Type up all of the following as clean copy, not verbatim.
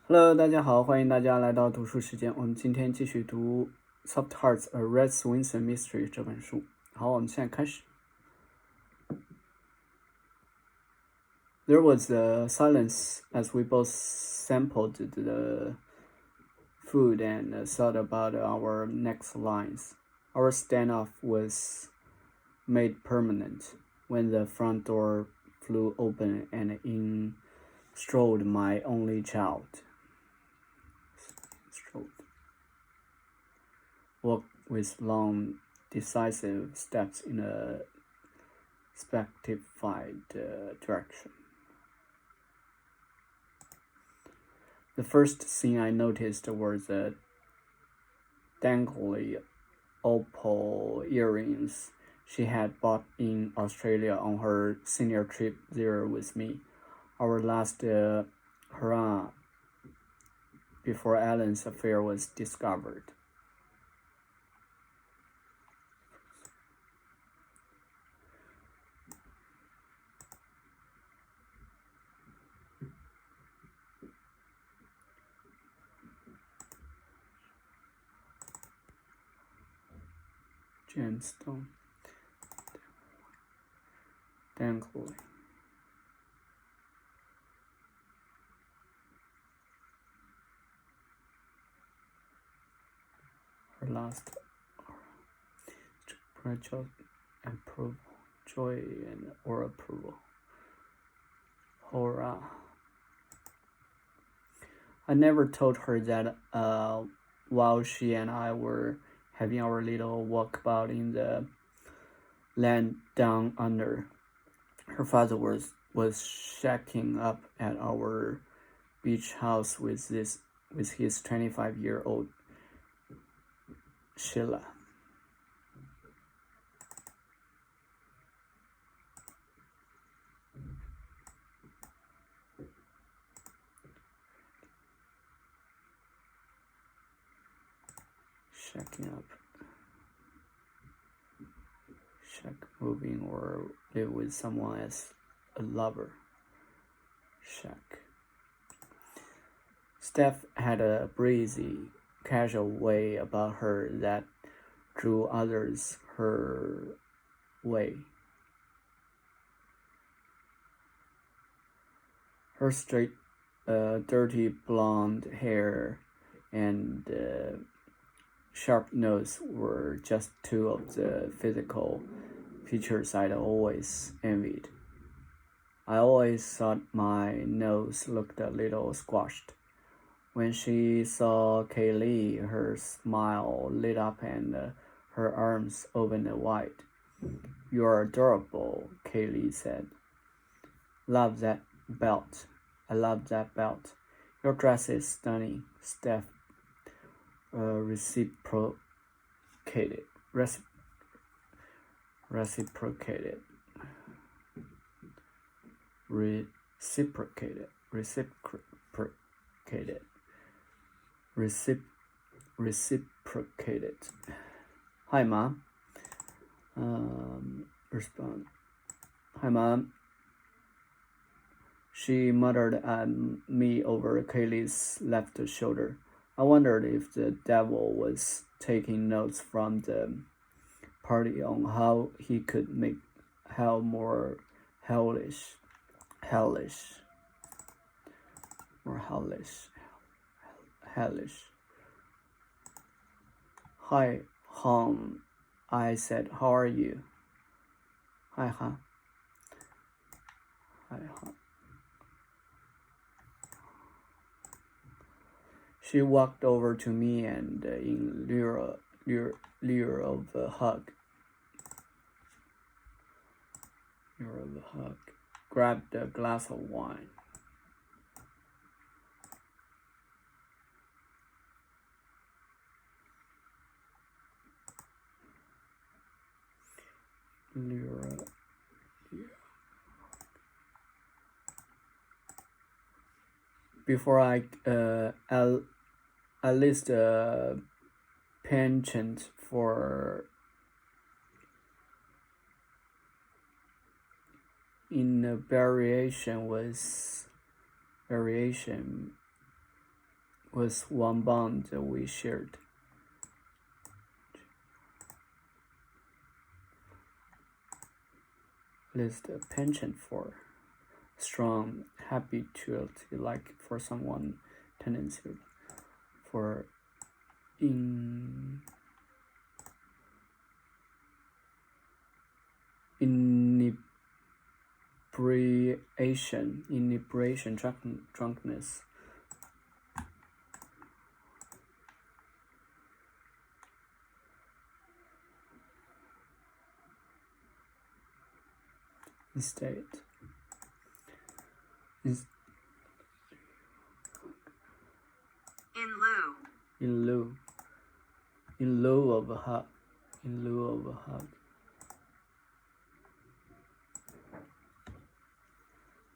Hello，大家好，欢迎大家来到读书时间。我们今天继续读《Soft Hearts: A Rett Swinson Mystery》这本书。好，我们现在开始。There was a silence as we both sampled the food and thought about our next lines. Our standoff was made permanent when the front door flew open and in strolled my only child. Walked with long, decisive steps in a specified direction. The first thing I noticed was the dangly opal earrings she had bought in Australia on her senior trip there with me. Our last hurrah before Alan's affair was discovered. Gemstone, dangly. Her last approval, joy and or approval. Hurrah. I never told her that while she and I were having our little walkabout in the land down under, her father was shacking up at our beach house with his 25-year-old Sheila. Shacking up. Shack, moving or live with someone as a lover. Shack. Steph had a breezy, casual way about her that drew others her way. Her straight, dirty blonde hair and sharp nose were just two of the physical features I'd always envied. I always thought my nose looked a little squashed. When she saw Kaylee, her smile lit up and her arms opened wide. "You're adorable," Kaylee said. "Love that belt. I love that belt. Your dress is stunning," Steph reciprocated. Hi, Mom. Respond. Hi, Mom. She muttered at me over Kaylee's left shoulder. I wondered if the devil was taking notes from the party on how he could make hell more hellish. "Hi, hon," I said. "How are you?" "Hi, hon." She walked over to me and, in lieu of a hug, grabbed a glass of wine. Before I list a penchant for in a variation was one bond we shared. List a penchant for strong habituality, like for someone tendency for inebriation, drunkenness. Instead, in lieu of a hug.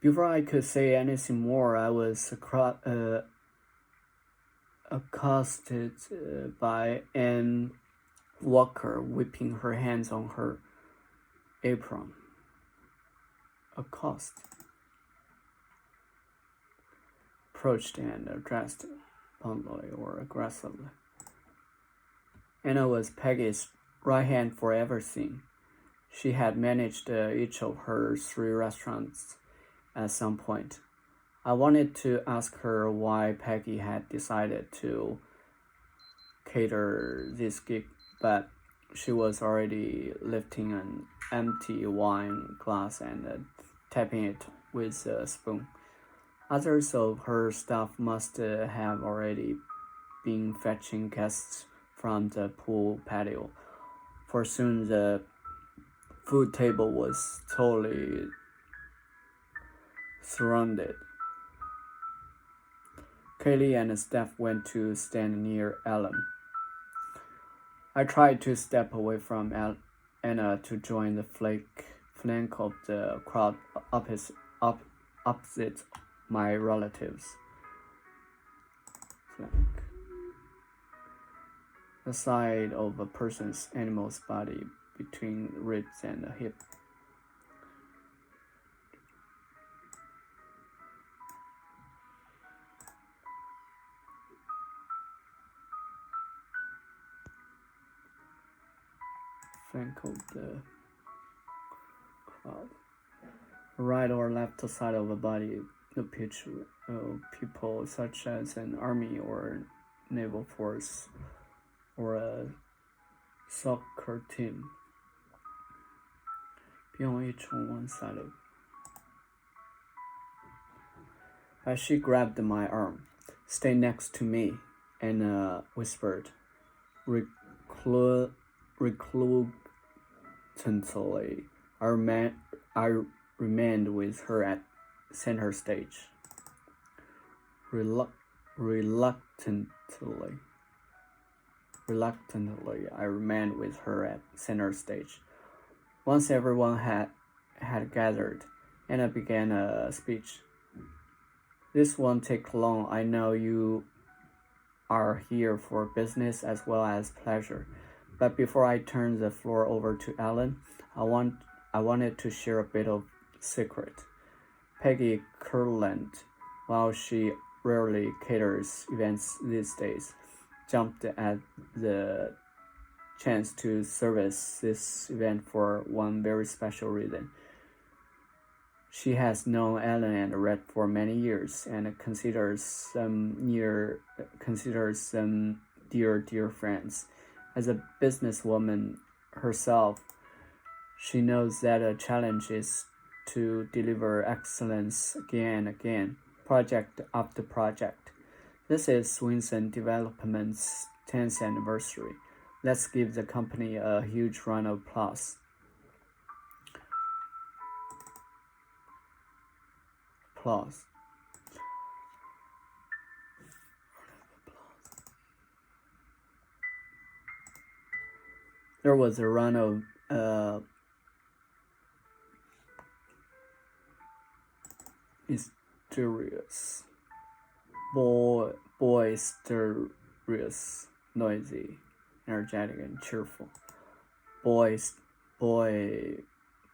Before I could say anything more, I was accosted by Anne Walker, whipping her hands on her apron. Approached and addressed bluntly or aggressively. Anna was Peggy's right hand for everything. She had managed each of her 3 restaurants at some point. I wanted to ask her why Peggy had decided to cater this gig, but she was already lifting an empty wine glass and tapping it with a spoon. Others of her staff must have already been fetching guests from the pool patio, for soon the food table was totally surrounded. Kaylee and Steph went to stand near Ellen. I tried to step away from Anna to join the flank of the crowd opposite my relatives. The side of a person's animal's body between ribs and the hip. Flank of the crowd. Right or left side of a body, the picture of people such as an army or naval force or a soccer team. 并用 each on one side of. But she grabbed my arm. Stay next to me, and whispered, reluctantly. I remained with her at center stage. Reluctantly, I remained with her at center stage. Once everyone had gathered, Anna began a speech. This won't take long. I know you are here for business as well as pleasure. But before I turn the floor over to Ellen, I wanted to share a bit of secret. Peggy Kurland, while she rarely caters events these days, jumped at the chance to service this event for one very special reason. She has known Ellen and Rett for many years and considers them dear friends. As a businesswoman herself, she knows that a challenge is to deliver excellence again and again, project after project. This is Swinson Development's 10th anniversary. Let's give the company a huge round of applause. There was a round of boisterous, noisy, energetic, and cheerful.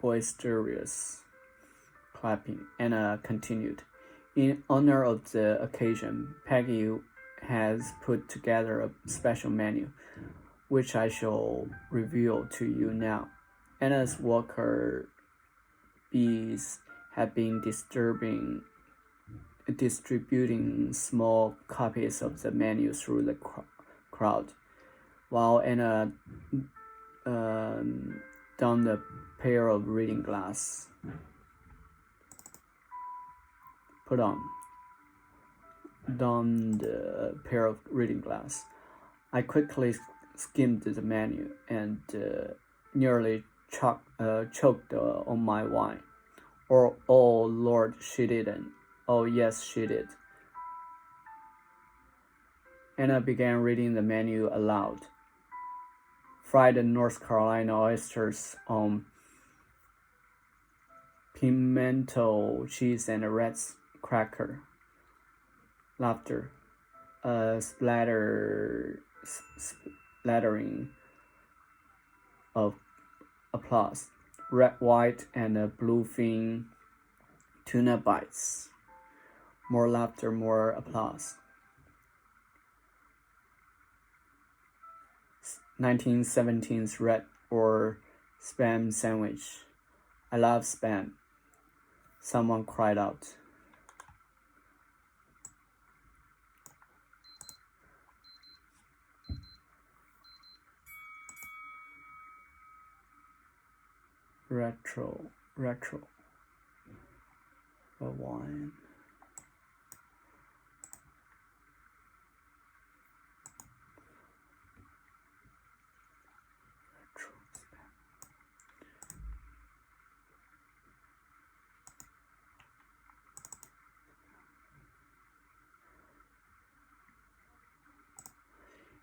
Boisterous clapping, and continued. In honor of the occasion, Peggy has put together a special menu, which I shall reveal to you now. Anna's worker bees have been distributing small copies of the menu through the crowd, while Anna donned a pair of reading glasses. Donned a pair of reading glasses. I quickly skimmed the menu and nearly choked on my wine. Oh, Lord, she didn't. Oh, yes, she did. Anna began reading the menu aloud. Fried North Carolina oysters on pimento cheese and a Rett's cracker. Laughter. Splattering of applause. Red, white, and bluefin tuna bites. More laughter, more applause. 1917's Rett or spam sandwich. I love spam. Someone cried out. Retro, a wine.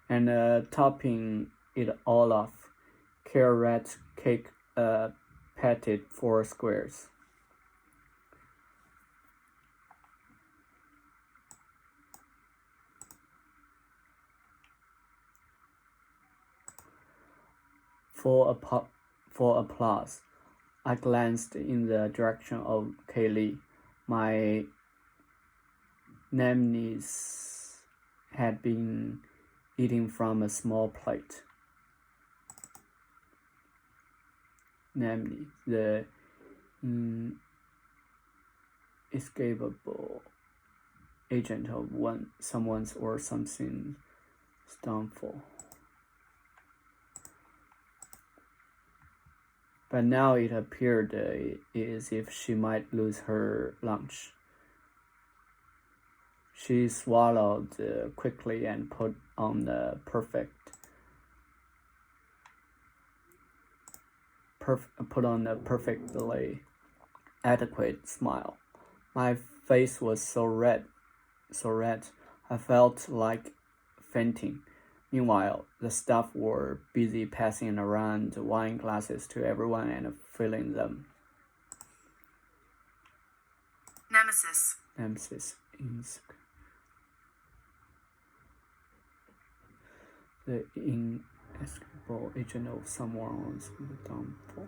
And topping it all off, carrot cake patted 4 squares. For applause, I glanced in the direction of Kaylee. My niece had been eating from a small plate. Namely, the inescapable agent of someone's or something's downfall. But now it appeared as if she might lose her lunch. She swallowed quickly and put on a perfectly adequate smile. My face was so red, I felt like fainting. Meanwhile, the staff were busy passing around wine glasses to everyone and filling them. Nemesis. The inescapable agent of someone's downfall.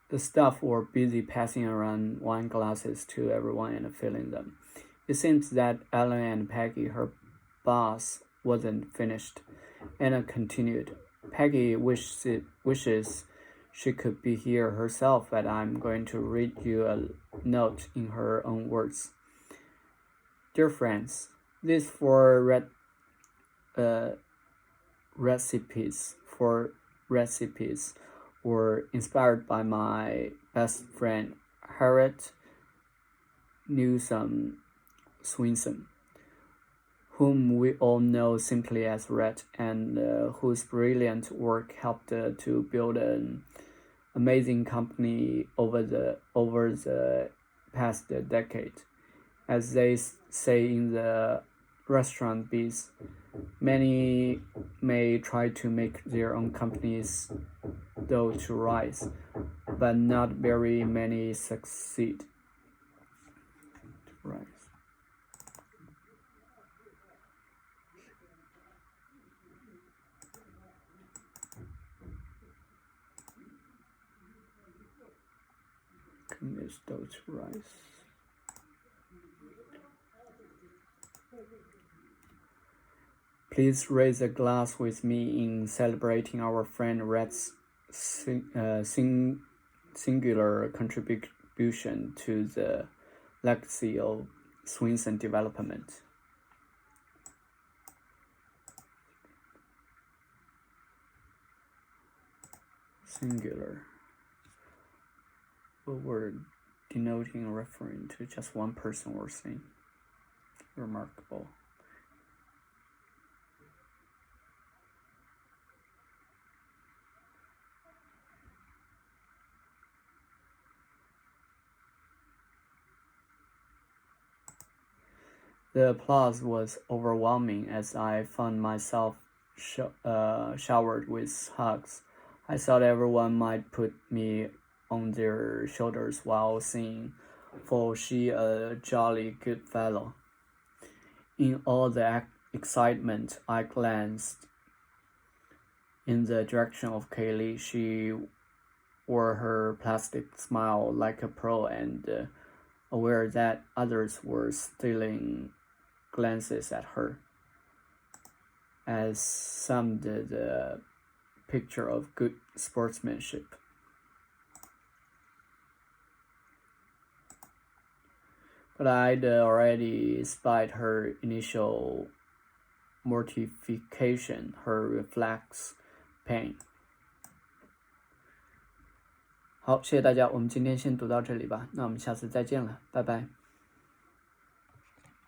The staff were busy passing around wine glasses to everyone and filling them. It seems that Ellen and Peggy, her boss, wasn't finished. Anna continued. Peggy wishes she could be here herself, but I'm going to read you a note in her own words. Dear friends, these 4 recipes were inspired by my best friend Harriet Newsom Swinson, whom we all know simply as Rett, and whose brilliant work helped to build an amazing company over the past decade. As they say in the restaurant biz, many may try to make their own companies though to rise, but not very many succeed. Right. Commit those rice. Please raise a glass with me in celebrating our friend Rett's singular contribution to the legacy of Swinson development. Singular. A word denoting or referring to just one person or thing. Remarkable. The applause was overwhelming as I found myself showered with hugs. I thought everyone might put me on their shoulders while singing, for she a jolly good fellow. In all the excitement, I glanced in the direction of Kaylee. She wore her plastic smile like a pro and aware that others were stealing glances at her, as some did a picture of good sportsmanship. But I'd already spied her initial mortification, her reflex pain. 好，谢谢大家，我们今天先读到这里吧，那我们下次再见了，拜拜。